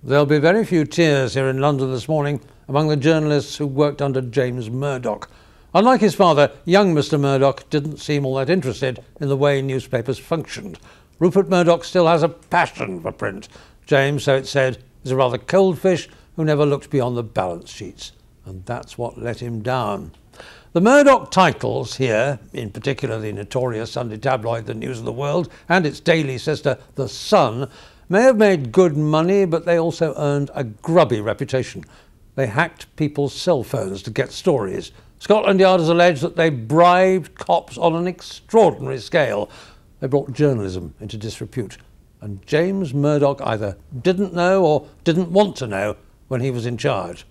There'll be very few tears here in London this morning among the journalists who worked under James Murdoch. Unlike his father, young Mr. Murdoch didn't seem all that interested in the way newspapers functioned. Rupert Murdoch still has a passion for print. James, so it's said, is a rather cold fish who never looked beyond the balance sheets. And that's what let him down. The Murdoch titles here, in particular the notorious Sunday tabloid The News of the World and its daily sister The Sun, may have made good money, but they also earned a grubby reputation. They hacked people's cell phones to get stories. Scotland Yard has alleged that they bribed cops on an extraordinary scale. They brought journalism into disrepute. And James Murdoch either didn't know or didn't want to know when he was in charge.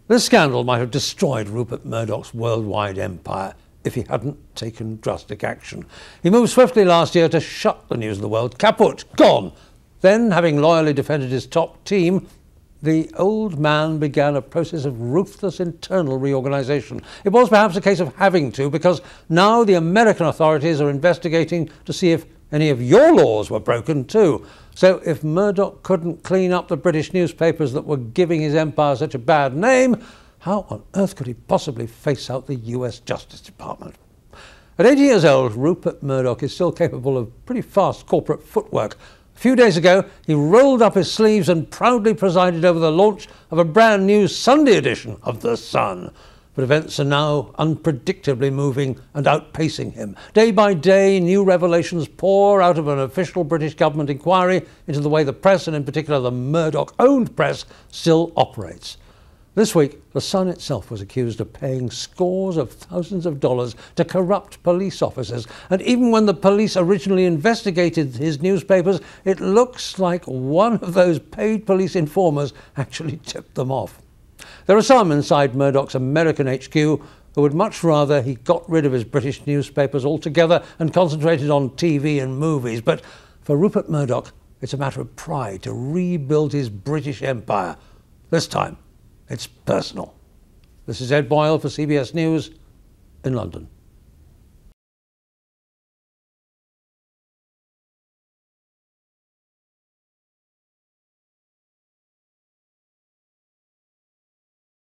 This scandal might have destroyed Rupert Murdoch's worldwide empire if he hadn't taken drastic action. He moved swiftly last year to shut the News of the World. Kaput, gone. Then, having loyally defended his top team, the old man began a process of ruthless internal reorganisation. It was perhaps a case of having to, because now the American authorities are investigating to see if any of your laws were broken too. So if Murdoch couldn't clean up the British newspapers that were giving his empire such a bad name, how on earth could he possibly face out the US Justice Department? At 80 years old, Rupert Murdoch is still capable of pretty fast corporate footwork. A few days ago, he rolled up his sleeves and proudly presided over the launch of a brand new Sunday edition of The Sun. But events are now unpredictably moving and outpacing him. Day by day, new revelations pour out of an official British government inquiry into the way the press, and in particular the Murdoch-owned press, still operates. This week, The Sun itself was accused of paying scores of thousands of dollars to corrupt police officers. And even when the police originally investigated his newspapers, it looks like one of those paid police informers actually tipped them off. There are some inside Murdoch's American HQ who would much rather he got rid of his British newspapers altogether and concentrated on TV and movies. But for Rupert Murdoch, it's a matter of pride to rebuild his British empire. This time, it's personal. This is Ed Boyle for CBS News in London.